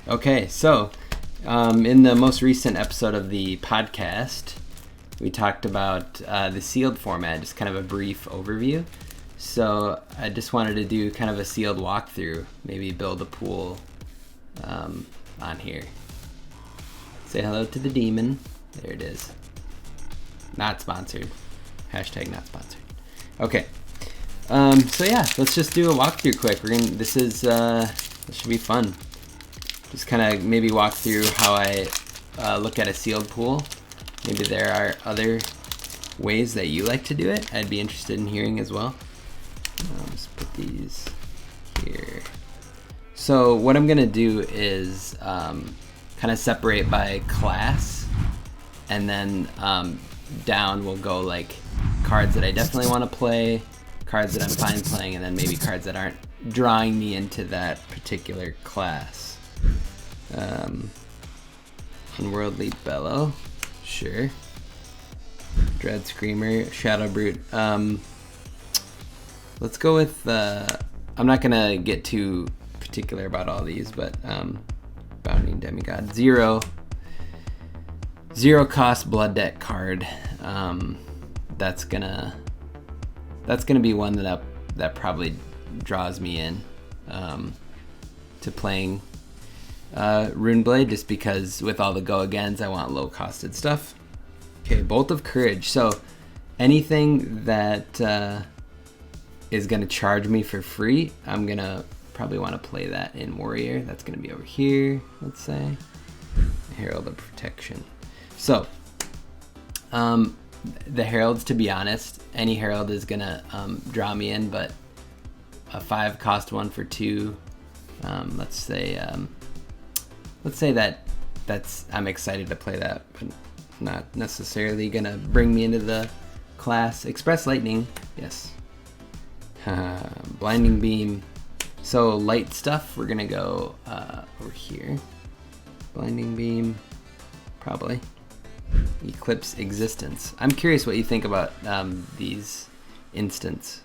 Okay, so in the most recent episode of the podcast, we talked about the sealed format, just kind of a brief overview. So I just wanted to do kind of a sealed walkthrough, maybe build a pool on here. Say hello to the demon. There it is. Not sponsored. Hashtag not sponsored. Okay. So yeah, let's just do a walkthrough quick. This should be fun. Just kind of maybe walk through how I look at a sealed pool. Maybe there are other ways that you like to do it. I'd be interested in hearing as well. Just put these here. So what I'm gonna do is kind of separate by class, and then down will go like cards that I definitely want to play, cards that I'm fine playing, and then maybe cards that aren't drawing me into that particular class. Unworldly Bellow, sure. Dread Screamer, Shadow Brute. Let's go with I'm not gonna get too particular about all these, but Bounding Demigod, zero cost blood debt card. That's gonna be one that probably draws me in to playing Runeblade, just because with all the go agains I want low costed stuff. Okay, Bolt of Courage. So anything that is gonna charge me for free, I'm gonna probably want to play that in Warrior. That's gonna be over here, let's say. Herald of Protection. So the heralds, to be honest, any herald is gonna draw me in, but a 5 cost one for 2, let's say that's I'm excited to play that, but not necessarily gonna bring me into the class. Express Lightning, yes. Blinding Beam. So light stuff, we're gonna go over here. Blinding Beam, probably. Eclipse Existence. I'm curious what you think about these instants.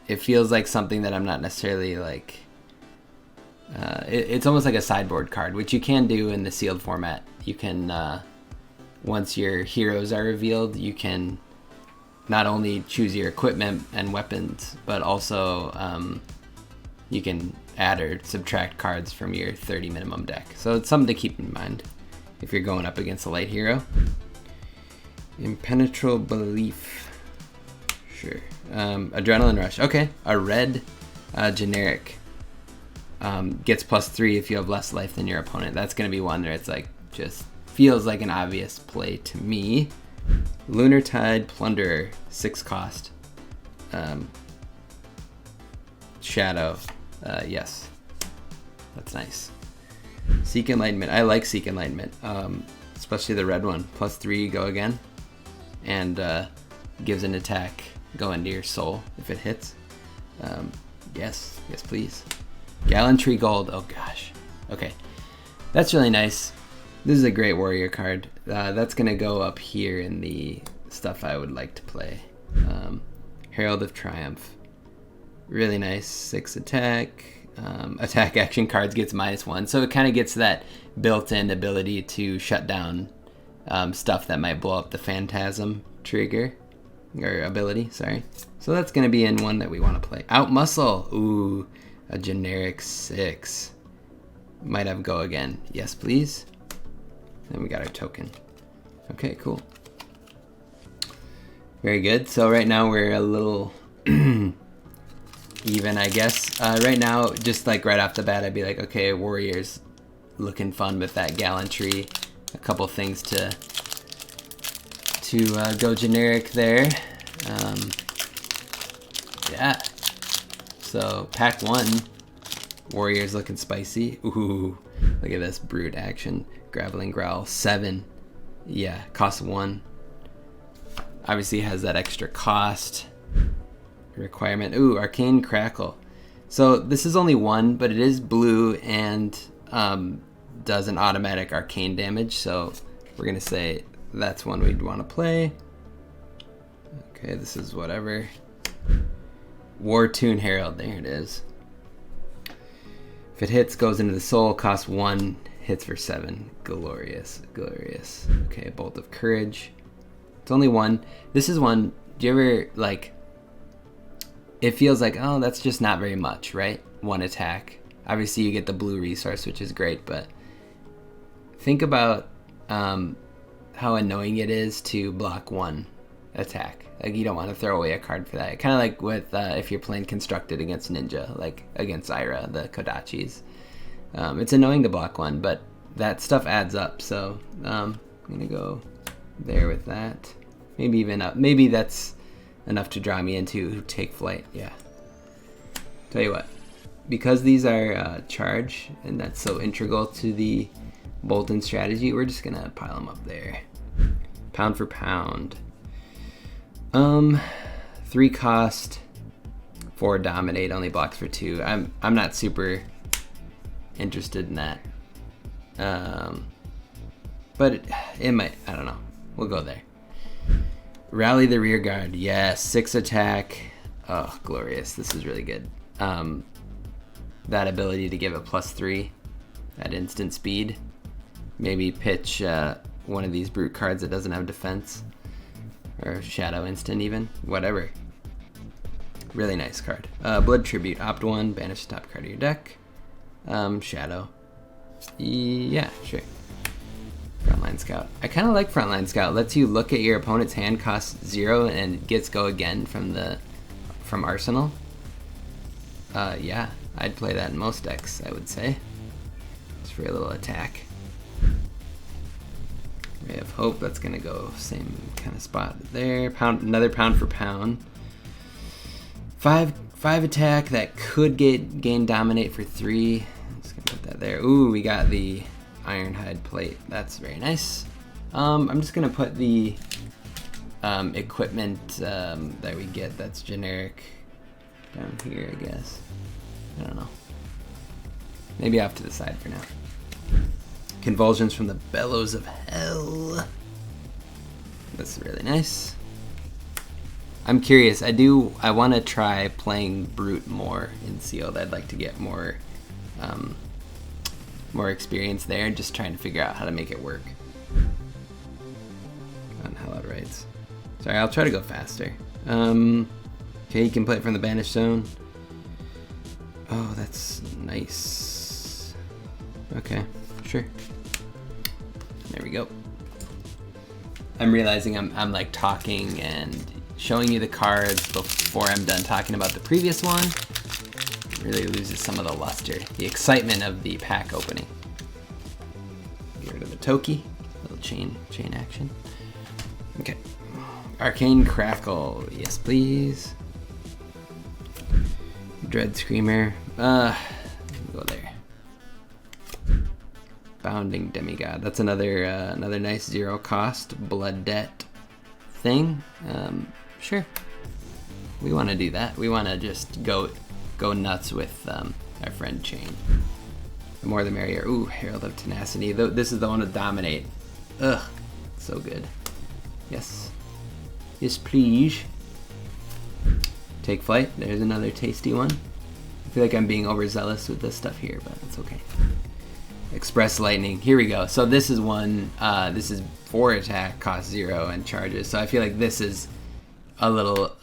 It feels like something that I'm not necessarily like. It's almost like a sideboard card, which you can do in the sealed format. You can, once your heroes are revealed, you can not only choose your equipment and weapons, but also you can add or subtract cards from your 30 minimum deck. So it's something to keep in mind if you're going up against a light hero. Impenetrable Belief. Sure. Adrenaline Rush. Okay. A red generic. Gets +3 if you have less life than your opponent. That's going to be one where it's like, just feels like an obvious play to me. Lunar Tide Plunderer, 6 cost. Shadow, yes. That's nice. Seek Enlightenment. I like Seek Enlightenment, especially the red one. +3, go again. And gives an attack, go into your soul if it hits. Yes, please. Gallantry Gold, oh gosh. Okay, that's really nice. This is a great warrior card. That's gonna go up here in the stuff I would like to play. Herald of Triumph, really nice. 6 attack. Attack action cards gets -1, so it kind of gets that built-in ability to shut down stuff that might blow up the Phantasm trigger or ability. Sorry. So that's gonna be in one that we want to play. Outmuscle. Ooh, a generic 6. Might have go again. Yes, please. Then we got our token. Okay, cool. Very good. So right now we're a little even, I guess. Right now, just like right off the bat, I'd be like, okay, Warriors looking fun with that gallantry. A couple things to go generic there. Yeah. So pack 1, Warriors looking spicy. Ooh, look at this brute action. Graveling Growl, 7. Yeah, cost 1. Obviously has that extra cost requirement. Ooh, Arcane Crackle. So this is only 1, but it is blue and does an automatic arcane damage. So we're gonna say that's one we'd want to play. Okay, this is whatever. War Tune Herald, there it is. If it hits, goes into the soul, costs 1, hits for 7. Glorious, glorious. Okay, Bolt of Courage. It's only 1. This is one, do you ever, like, it feels like, oh, that's just not very much, right? 1 attack. Obviously, you get the blue resource, which is great, but think about how annoying it is to block 1 attack. Like, you don't want to throw away a card for that. Kind of like with if you're playing Constructed against Ninja, like against Ira, the Kodachis. It's annoying to block 1, but that stuff adds up. So I'm gonna go there with that. Maybe even up. Maybe that's enough to draw me into Take Flight. Yeah. Tell you what, because these are charge, and that's so integral to the Bolton strategy, we're just gonna pile them up there. Pound for pound. 3 cost, 4 dominate, only blocks for 2. I'm not super interested in that. But it might, I don't know. We'll go there. Rally the rear guard. Yes, 6 attack. Oh, glorious. This is really good. That ability to give it +3 at instant speed. Maybe pitch one of these brute cards that doesn't have defense. Or Shadow Instant even. Whatever. Really nice card. Blood Tribute. Opt 1. Banish the top card of your deck. Shadow. Yeah, sure. Frontline Scout. I kind of like Frontline Scout. Lets you look at your opponent's hand, costs 0, and gets go again from Arsenal. Yeah, I'd play that in most decks, I would say. Just for a little attack. Ray of Hope, that's gonna go same kind of spot there. Another pound for pound. 5 attack that could gain dominate for 3. I'm just gonna put that there. Ooh, we got the Ironhide plate. That's very nice. I'm just gonna put the equipment that we get that's generic down here, I guess. I don't know. Maybe off to the side for now. Convulsions from the Bellows of Hell. That's really nice. I'm curious. I want to try playing Brute more in Sealed. I'd like to get more experience there, and just trying to figure out how to make it work. On Hell Out Rights. Sorry, I'll try to go faster. Okay, you can play it from the Banished Zone. Oh, that's nice. Okay, sure. There we go. I'm realizing I'm like talking and showing you the cards before I'm done talking about the previous one. It really loses some of the luster, the excitement of the pack opening. Get rid of the Toki, little chain action. Okay. Arcane Crackle, yes please. Dread Screamer, go there. Bounding Demigod, that's another nice 0 cost Blood Debt thing. Sure, we want to do that. We want to just go nuts with our friend Chain. The more the merrier. Ooh, Herald of Tenacity. This is the one to dominate. Ugh, so good. Yes, yes please. Take Flight. There's another tasty one. I feel like I'm being overzealous with this stuff here, but it's okay. Express Lightning. Here we go. So this is one. This is 4 attack, cost 0, and charges. So I feel like this is a little,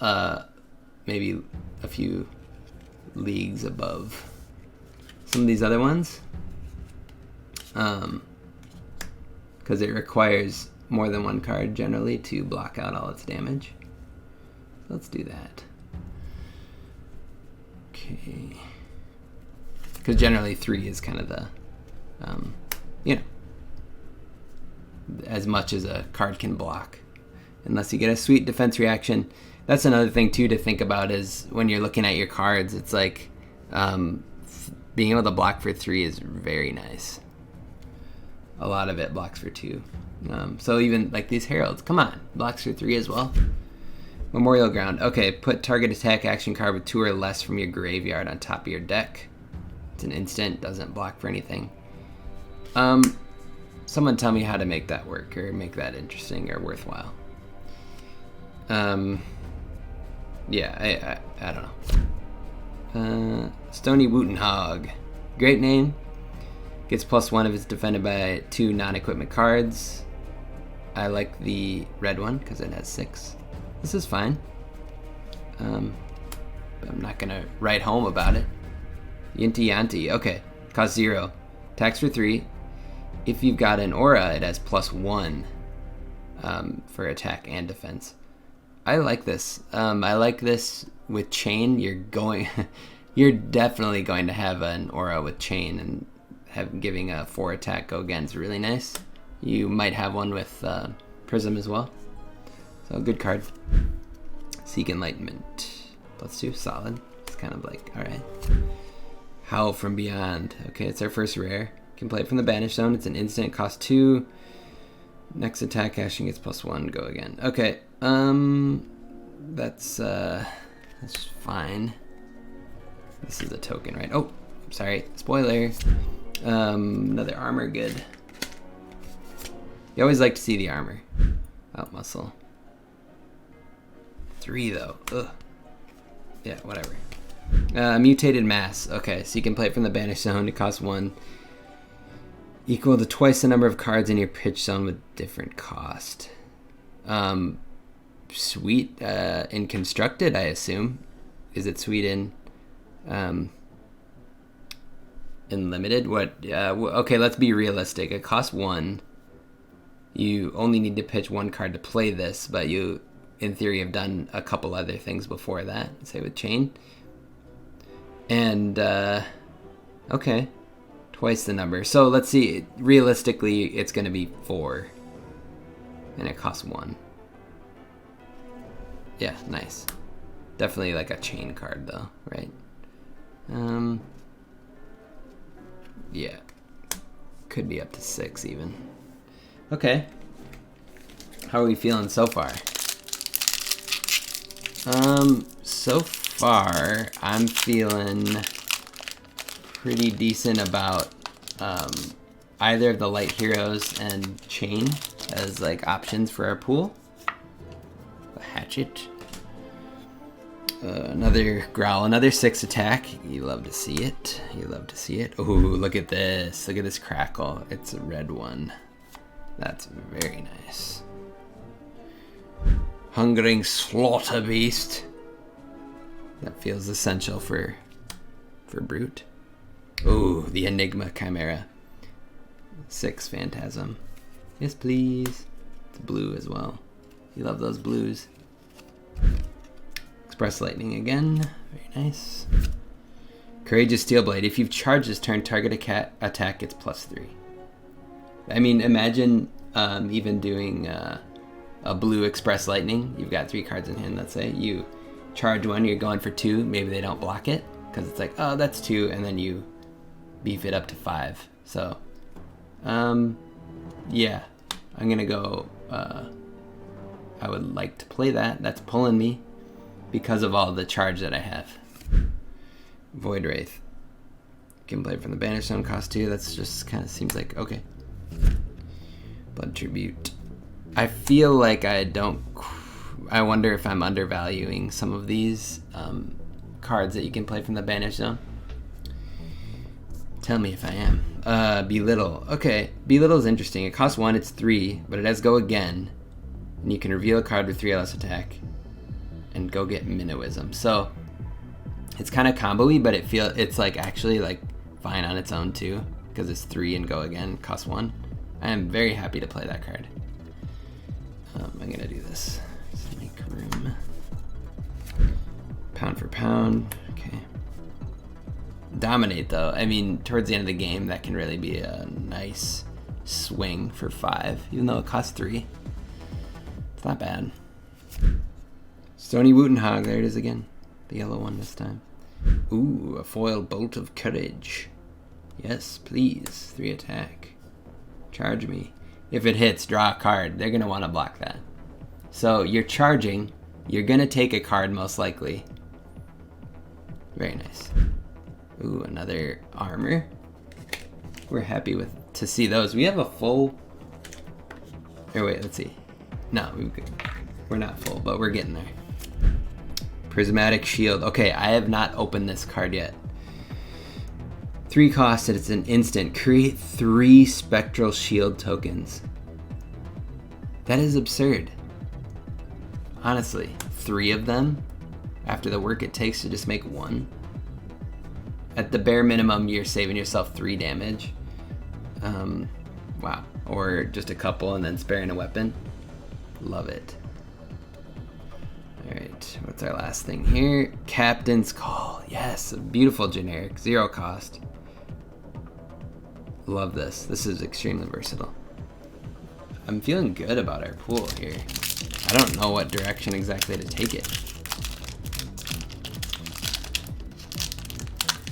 maybe a few leagues above some of these other ones, because it requires more than 1 card generally to block out all its damage. Let's do that. Okay. Because generally 3 is kind of the, you know, as much as a card can block, unless you get a sweet defense reaction. That's another thing too to think about, is when you're looking at your cards, it's like being able to block for 3 is very nice. A lot of it blocks for 2. So even like these Heralds, come on, blocks for 3 as well. Memorial Ground. Okay, put target attack action card with 2 or less from your graveyard on top of your deck. It's an instant, doesn't block for anything. Someone tell me how to make that work, or make that interesting or worthwhile. Yeah, I don't know. Stony Wooten Hog. Great name. Gets +1 if it's defended by 2 non-equipment cards. I like the red one because it has 6. This is fine. But I'm not gonna write home about it. Yinty Yanti. Okay, cost 0. Attacks for 3. If you've got an aura, it has +1 for attack and defense. I like this. I like this with chain. You're definitely going to have an aura with chain, and giving a 4 attack go again is really nice. You might have one with Prism as well. So good card. Seek Enlightenment. +2, solid. It's kind of like, alright. Howl from Beyond. Okay, it's our first rare. Can play it from the Banish Zone. It's an instant, cost 2. Next attack action gets +1, go again. Okay, that's fine. This is a token, right? Oh, sorry, spoiler. Another armor, good. You always like to see the armor. Out muscle. 3 though, ugh. Yeah, whatever. Mutated Mass, okay, so you can play it from the Banish Zone. It costs 1. Equal to twice the number of cards in your pitch zone with different cost. Sweet in Constructed, I assume. Is it sweet in Limited? What? Okay, let's be realistic. It costs 1. You only need to pitch 1 card to play this, but you, in theory, have done a couple other things before that, say with Chain. And, okay. Twice the number. So let's see. Realistically, it's going to be 4. And it costs 1. Yeah, nice. Definitely like a chain card though, right? Yeah. Could be up to 6 even. Okay. How are we feeling so far? So far, I'm feeling pretty decent about either of the Light Heroes and Chain as like options for our pool. A Hatchet. Another Growl, another 6 attack. You love to see it. You love to see it. Ooh, look at this. Look at this crackle. It's a red one. That's very nice. Hungering Slaughter Beast. That feels essential for Brute. Ooh, the Enigma Chimera. 6 Phantasm. Yes, please. It's blue as well. You love those blues. Express Lightning again. Very nice. Courageous Steelblade. If you've charged this turn, target attack gets +3. I mean, imagine even doing a blue Express Lightning. You've got 3 cards in hand, let's say. You charge 1, you're going for 2. Maybe they don't block it, because it's like, oh, that's 2, and then you beef it up to 5. So, yeah. I'm going to go, I would like to play that. That's pulling me because of all the charge that I have. Void Wraith. Can play from the Banish Zone, cost 2. That's just kind of seems like, okay. Blood Tribute. I feel like I wonder if I'm undervaluing some of these cards that you can play from the Banish Zone. Tell me if I am. Belittle. Okay, Belittle is interesting. It costs 1, it's 3, but it has Go Again. And you can reveal a card with 3 less attack. And go get Minnowism. So it's kind of combo-y, but it's like actually like fine on its own too, because it's 3 and Go Again, costs 1. I am very happy to play that card. I'm gonna do this. Just make room. Pound for pound. Okay. Dominate though. I mean, towards the end of the game, that can really be a nice swing for 5, even though it costs 3. It's not bad. Stony Wootenhog, there it is again. The yellow one this time. Ooh, a foil Bolt of Courage. Yes, please. 3 attack. Charge me. If it hits, draw a card. They're going to want to block that. So you're charging. You're going to take a card most likely. Very nice. Ooh, another armor. We're happy to see those. We have a full... Or wait, let's see. No, we're not full, but we're getting there. Prismatic Shield. Okay, I have not opened this card yet. 3 cost, and it's an instant. Create 3 spectral shield tokens. That is absurd. Honestly, 3 of them after the work it takes to just make 1. At the bare minimum, you're saving yourself 3 damage. Wow. Or just a couple and then sparing a weapon. Love it. Alright, what's our last thing here? Captain's Call. Yes, a beautiful generic. 0 cost. Love this. This is extremely versatile. I'm feeling good about our pool here. I don't know what direction exactly to take it.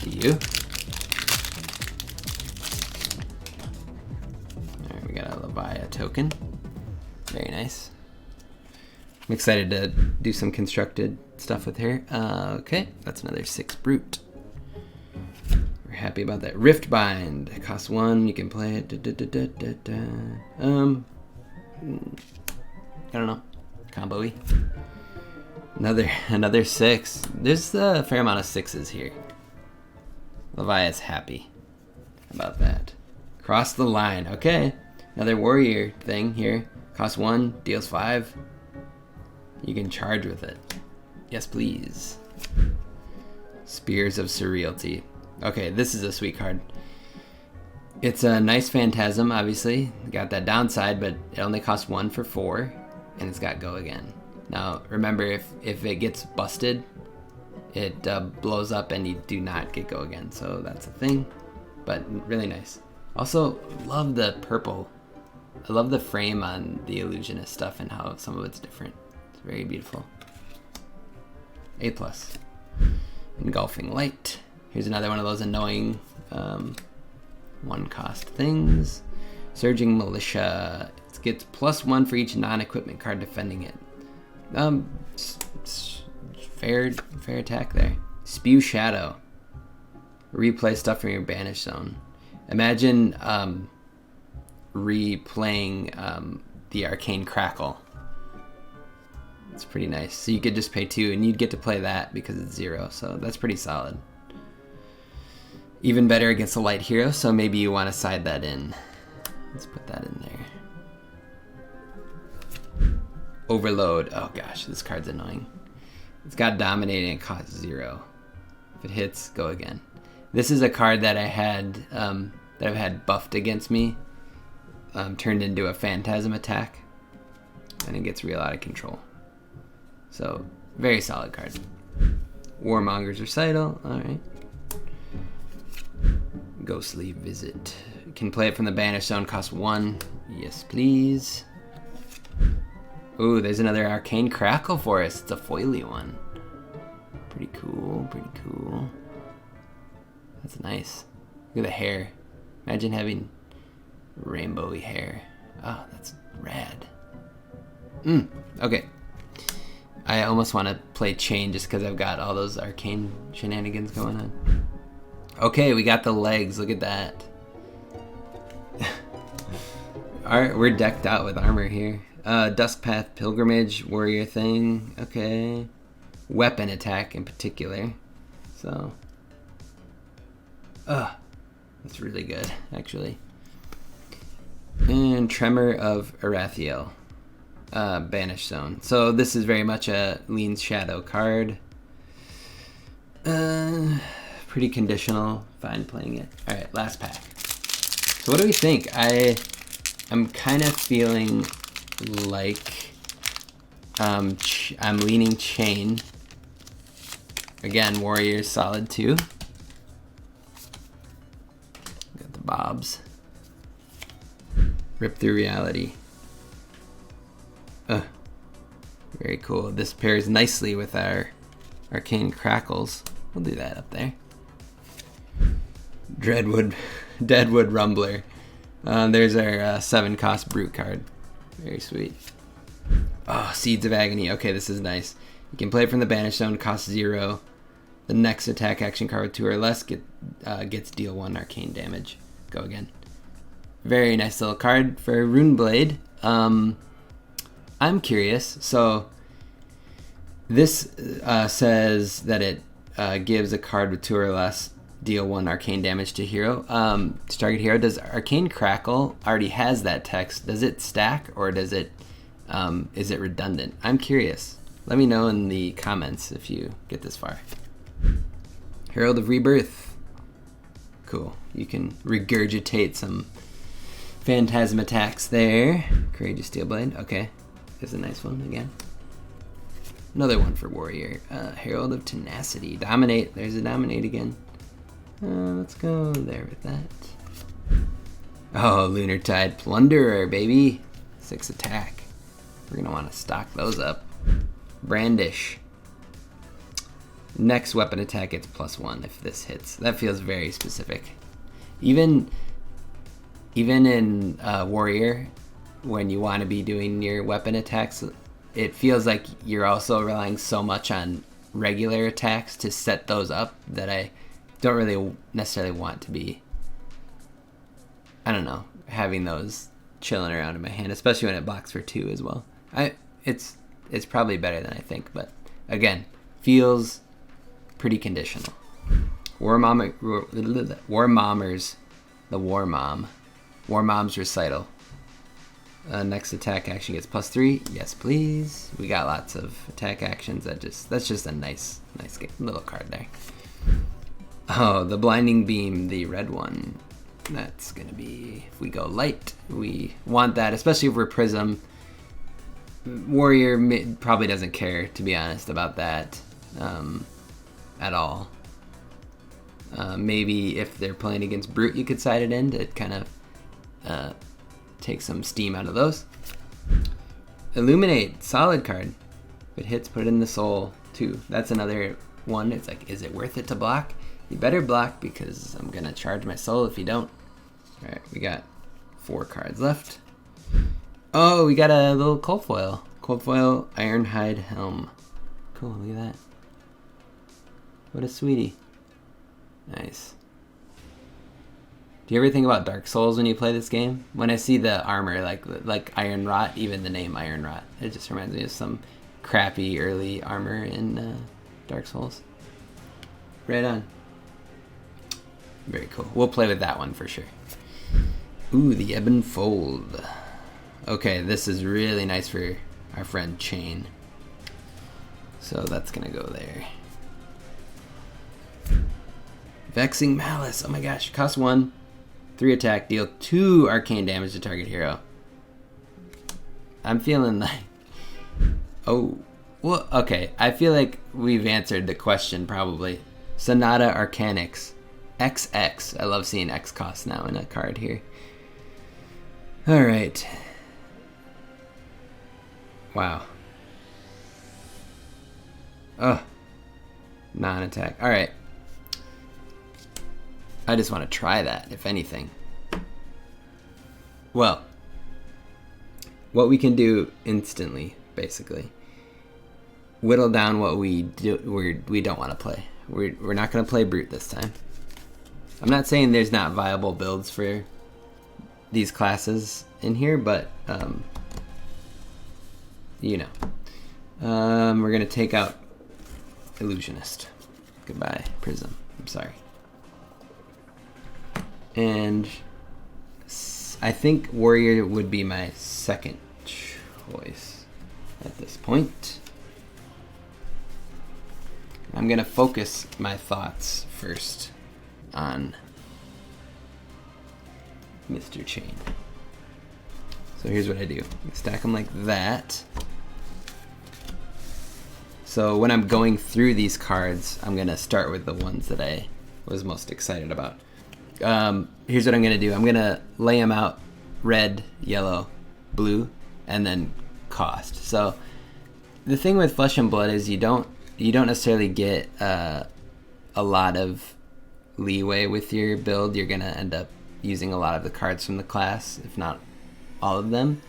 Do you? Alright, we got a Leviathan token. Very nice. I'm excited to do some constructed stuff with her. Okay, that's another 6 brute. We're happy about that. Riftbind. It costs 1. You can play it. I don't know. Combo-y. Another 6. There's a fair amount of 6s here. Levi's happy about that. Cross the line. Okay. Another warrior thing here. Costs 1, deals 5. You can charge with it. Yes, please. Spears of Surrealty. Okay, this is a sweet card. It's a nice phantasm, obviously. Got that downside, but it only costs 1 for 4, and it's got go again. Now, remember, if it gets busted, it blows up and you do not get go again. So that's a thing, but really nice. Also, love the purple. I love the frame on the Illusionist stuff and how some of it's different. It's very beautiful. A+. Engulfing Light. Here's another one of those annoying 1 cost things. Surging Militia. It gets +1 for each non-equipment card defending it. Fair attack there. Spew Shadow. Replay stuff from your banished zone. Imagine replaying the Arcane Crackle. It's pretty nice. So you could just pay 2 and you'd get to play that because it's 0. So that's pretty solid. Even better against a light hero, so maybe you want to side that in. Let's put that in there. Overload. Oh gosh, this card's annoying. It's got Dominating, it costs 0. If it hits, go again. This is a card that I had, that I've had buffed against me, turned into a Phantasm attack, and it gets real out of control. So, very solid card. Warmonger's Recital, alright. Ghostly Visit. You can play it from the Banished Zone, costs 1. Yes, please. Ooh, there's another Arcane Crackle for us. It's a foily one. Pretty cool, pretty cool. That's nice. Look at the hair. Imagine having rainbowy hair. Oh, that's rad. Okay. I almost want to play Chain just because I've got all those arcane shenanigans going on. Okay, we got the legs. Look at that. We're decked out with armor here. Duskpath Pilgrimage, warrior thing. Okay. Weapon attack in particular. So. That's really good, actually. And Tremor of Arathiel. Banished Zone. So this is very much a lean shadow card. Pretty conditional. Fine playing it. Alright, last pack. So what do we think? I'm kind of feeling like I'm leaning Chain. Again, Warrior's solid too. Got the Bobs. Rip Through Reality. Very cool. This pairs nicely with our Arcane Crackles. We'll do that up there. Deadwood Rumbler. There's our 7 cost brute card. Very sweet. Oh, Seeds of Agony. Okay, this is nice. You can play it from the Banished Zone, costs 0. The next attack action card with 2 or less gets deal 1 arcane damage. Go again. Very nice little card for Runeblade. I'm curious. So this says that it gives a card with 2 or less deal 1 arcane damage to hero. To target hero. Does Arcane Crackle already has that text? Does it stack, or does it is it redundant? I'm curious. Let me know in the comments if you get this far. Herald of Rebirth. Cool. You can regurgitate some Phantasm attacks there. Courageous Steelblade. Okay. There's a nice one again. Another one for Warrior. Herald of Tenacity. Dominate. There's a Dominate again. Let's go there with that. Oh, Lunar Tide Plunderer, baby. 6 attack. We're going to want to stock those up. Brandish. Next weapon attack gets +1 if this hits. That feels very specific. Even in Warrior, when you want to be doing your weapon attacks, it feels like you're also relying so much on regular attacks to set those up that I don't really necessarily want to be, I don't know, having those chilling around in my hand, especially when it blocks for 2 as well. It's probably better than I think, but again, feels pretty conditional. War Mommers, the War Mom. War Mom's Recital. Next attack action gets +3. Yes, please. We got lots of attack actions. That's just a nice little card there. Oh, the Blinding Beam, the red one. That's gonna be, if we go light, we want that, especially if we're Prism. Warrior probably doesn't care, to be honest, about that at all. Maybe if they're playing against Brute, you could side it in to kind of take some steam out of those. Illuminate, solid card. If it hits, put it in the soul too. That's another one. It's like, is it worth it to block? You better block, because I'm gonna charge my soul if you don't. All right, we got 4 cards left. Oh, we got a little cold foil. Cold foil, Ironhide Helm. Cool, look at that. What a sweetie. Nice. Do you ever think about Dark Souls when you play this game? When I see the armor, like Iron Rot, even the name Iron Rot, it just reminds me of some crappy early armor in Dark Souls. Right on. Very cool. We'll play with that one for sure. Ooh, the Ebb and Fold. Okay, this is really nice for our friend Chain. So that's gonna go there. Vexing Malice. Oh my gosh. Cost 1. 3 attack. Deal 2 arcane damage to target hero. I'm feeling like... Oh. Well, okay. I feel like we've answered the question probably. Sonata Arcanix. XX. I love seeing X cost now in a card here. Alright. Wow. Oh. Non-attack. Alright. I just want to try that, if anything. Well, what we can do instantly, basically, whittle down what we don't want to play. We're not going to play Brute this time. I'm not saying there's not viable builds for these classes in here, but you know, we're going to take out Illusionist. Goodbye, Prism. I'm sorry. And I think Warrior would be my second choice at this point. I'm going to focus my thoughts first on Mr. Chain. So here's what I do. I stack them like that. So when I'm going through these cards, I'm going to start with the ones that I was most excited about. Here's what I'm going to do. I'm going to lay them out red, yellow, blue, and then cost. So the thing with Flesh and Blood is you don't necessarily get a lot of leeway with your build. You're going to end up using a lot of the cards from the class, if not all of them,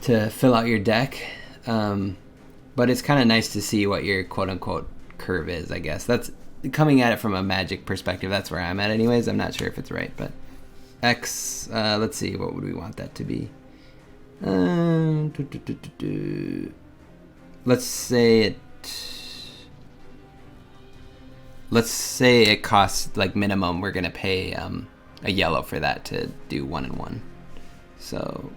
to fill out your deck. But it's kind of nice to see what your quote-unquote curve is, I guess. That's coming at it from a Magic perspective. That's where I'm at anyways. I'm not sure if it's right, but X, let's see, what would we want that to be? Let's say it... let's say it costs like minimum. We're gonna pay a yellow for that to do 1 and 1. So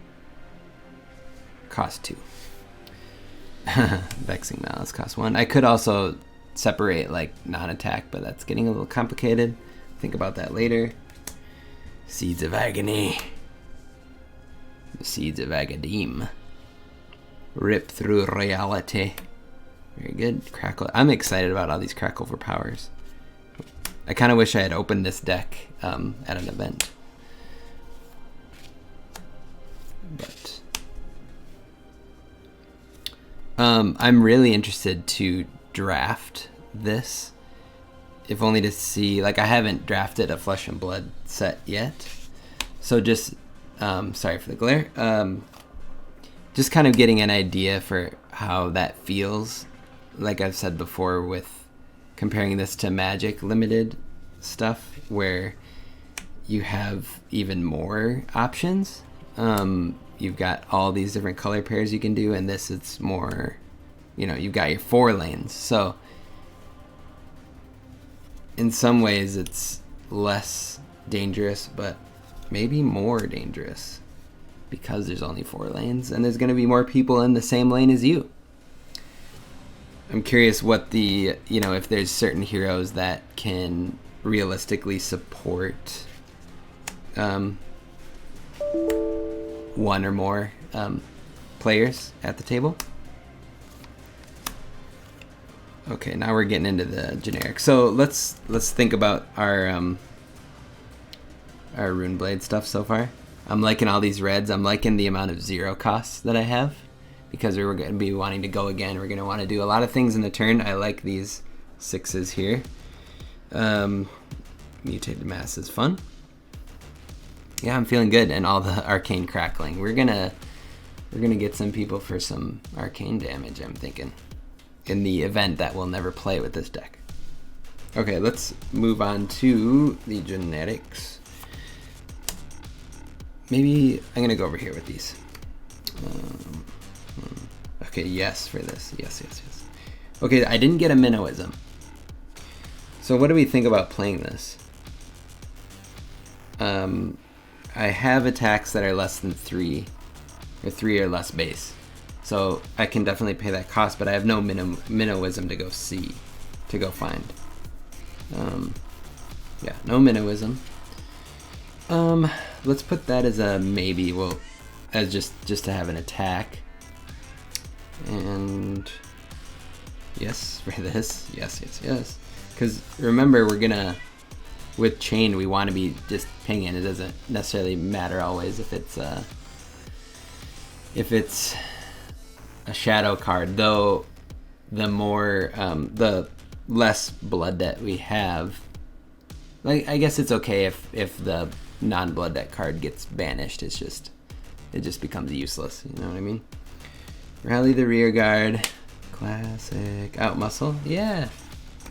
cost 2. Vexing Malice cost 1. I could also separate like non-attack, but that's getting a little complicated. Think about that later. Seeds of Agony. The Seeds of Agadim. Rip through reality. Very good. Crackle. I'm excited about all these Crackle for powers. I kind of wish I had opened this deck at an event. But I'm really interested to draft this, if only to see, like I haven't drafted a Flesh and Blood set yet, so just sorry for the glare, just kind of getting an idea for how that feels, like I've said before, with comparing this to Magic limited stuff where you have even more options. You've got all these different color pairs you can do, and this it's more, you've got your 4 lanes. So in some ways it's less dangerous, but maybe more dangerous because there's only 4 lanes and there's going to be more people in the same lane as you. I'm curious what the, if there's certain heroes that can realistically support 1 or more players at the table. Okay, now we're getting into the generic. So let's think about our Runeblade stuff so far. I'm liking all these reds. I'm liking the amount of 0 costs that I have, because we're going to be wanting to go again. We're going to want to do a lot of things in the turn. I like these 6s here. Mutated Mass is fun. Yeah, I'm feeling good, and all the arcane crackling. We're gonna get some people for some arcane damage, I'm thinking, in the event that we'll never play with this deck. Okay, let's move on to the genetics. Maybe I'm gonna go over here with these. Okay, yes for this. Yes. Okay, I didn't get a Minnowism. So what do we think about playing this? I have attacks that are less than 3, or 3 or less base. So I can definitely pay that cost, but I have no Minnowism to go find. Yeah, no Minnowism. Let's put that as a maybe. Well, as just to have an attack. And yes for this. Yes. Because remember, we're gonna, with Chain, we want to be just pinging. It doesn't necessarily matter always if it's a shadow card, though. The more the less blood debt we have, like, I guess it's okay if the non-blood debt card gets banished. It just becomes useless. You know what I mean? Rally the rear guard. Classic. Outmuscle. Yeah.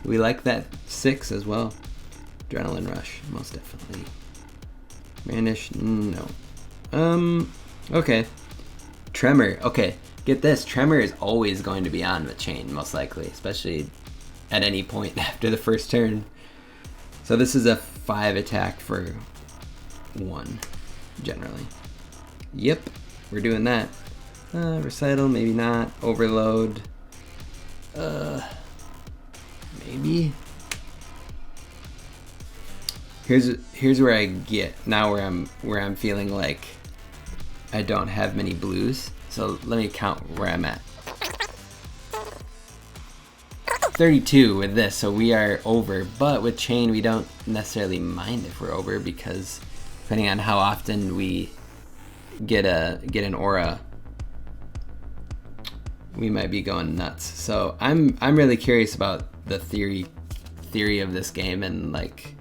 We like that 6 as well. Adrenaline Rush. Most definitely. Banish. No. Okay. Tremor. Okay. Get this. Tremor is always going to be on with Chain, most likely. Especially at any point after the first turn. So this is a 5 attack for 1. Generally. Yep. We're doing that. Recital, maybe not. Overload. Maybe. Here's where I get now, where I'm feeling like I don't have many blues. So let me count where I'm at. 32 with this, so we are over. But with Chain, we don't necessarily mind if we're over, because depending on how often we get an aura, we might be going nuts. So I'm really curious about the theory of this game, and like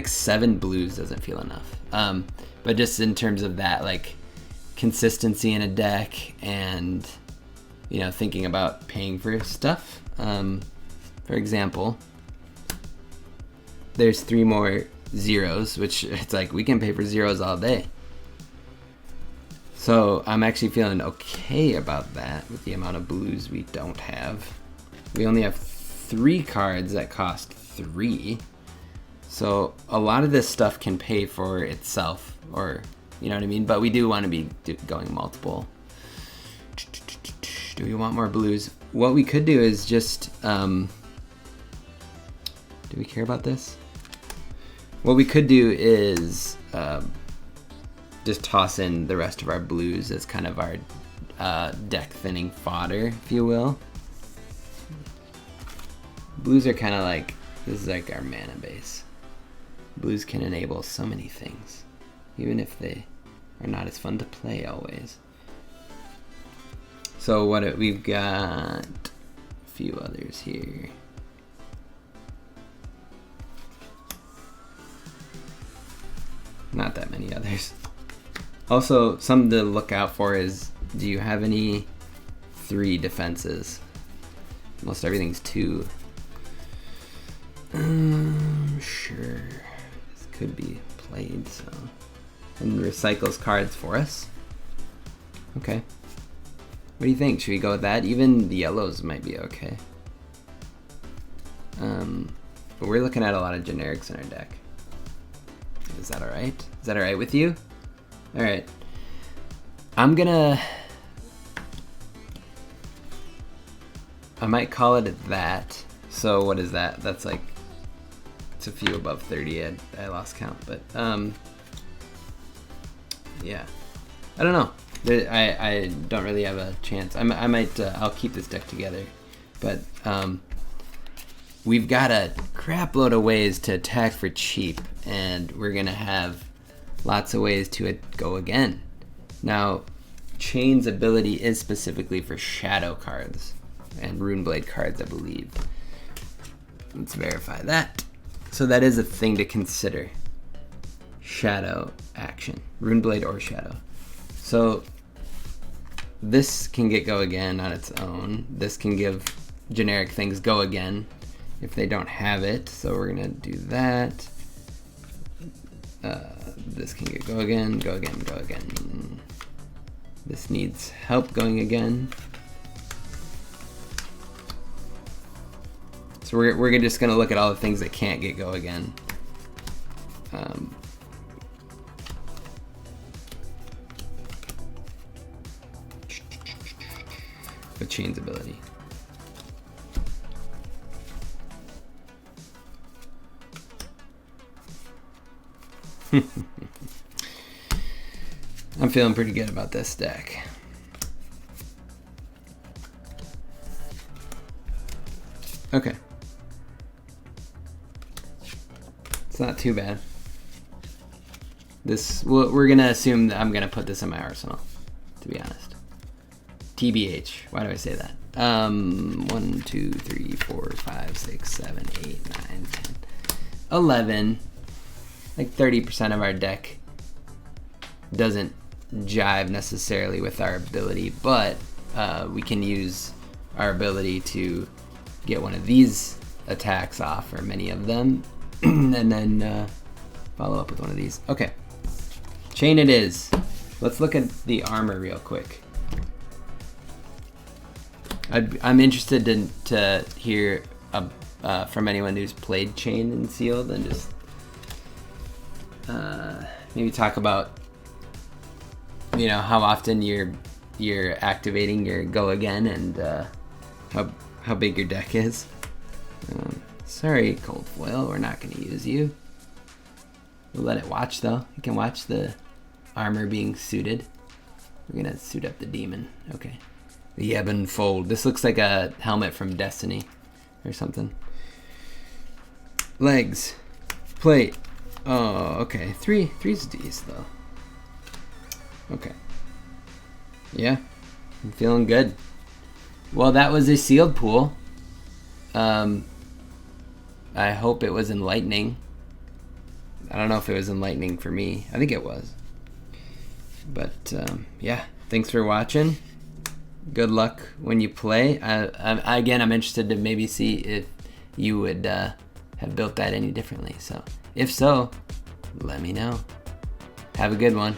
7 blues doesn't feel enough. But just in terms of that, like, consistency in a deck, and thinking about paying for stuff. For example, there's 3 more 0s, which it's like we can pay for 0s all day. So I'm actually feeling okay about that with the amount of blues we don't have. We only have 3 cards that cost 3. So a lot of this stuff can pay for itself, or you know what I mean? But we do want to be going multiple. Do we want more blues? What we could do is just, do we care about this? What we could do is just toss in the rest of our blues as kind of our deck thinning fodder, if you will. Blues are kind of like, this is like our mana base. Blues can enable so many things, even if they are not as fun to play always. So we've got a few others here. Not that many others. Also, something to look out for is, do you have any 3 defenses? Most everything's 2. Sure. This could be played, so. And recycles cards for us. Okay. What do you think? Should we go with that? Even the yellows might be okay. But we're looking at a lot of generics in our deck. Is that alright? Is that alright with you? Alright. I might call it that. So what is that? That's like, it's a few above 30. I lost count, but yeah. I don't know. I don't really have a chance. I might, I'll keep this deck together, but we've got a crap load of ways to attack for cheap, and we're gonna have lots of ways to go again. Now, Chain's ability is specifically for shadow cards and Runeblade cards, I believe. Let's verify that. So that is a thing to consider. Shadow action, Runeblade or shadow. So this can get go again on its own. This can give generic things go again if they don't have it. So we're gonna do that. This can get go again, go again, go again. This needs help going again. So we're just gonna look at all the things that can't get go again. With Chain's ability. I'm feeling pretty good about this deck. Okay. It's not too bad. We're gonna assume that I'm gonna put this in my arsenal, to be honest. TBH. Why do I say that? 1, 2, 3, 4, 5, 6, 7, 8, 9, 10, 11. Like 30% of our deck doesn't jive necessarily with our ability, but we can use our ability to get one of these attacks off, or many of them, and then follow up with one of these. Okay, Chain it is. Let's look at the armor real quick. I'm interested to hear from anyone who's played Chain and Sealed, and just maybe talk about, you know, how often you're activating your go again, and how big your deck is. Sorry, Cold Foil, we're not going to use you. We'll let it watch though. You can watch the armor being suited. We're gonna suit up the demon. Okay. The Ebb and Fold. This looks like a helmet from Destiny or something. Legs. Plate. Oh, okay. Three's D's though. Okay. Yeah. I'm feeling good. Well, that was a sealed pool. I hope it was enlightening. I don't know if it was enlightening for me. I think it was. But yeah, thanks for watching. Good luck when you play. Again, I'm interested to maybe see if you would have built that any differently. So if so, let me know. Have a good one.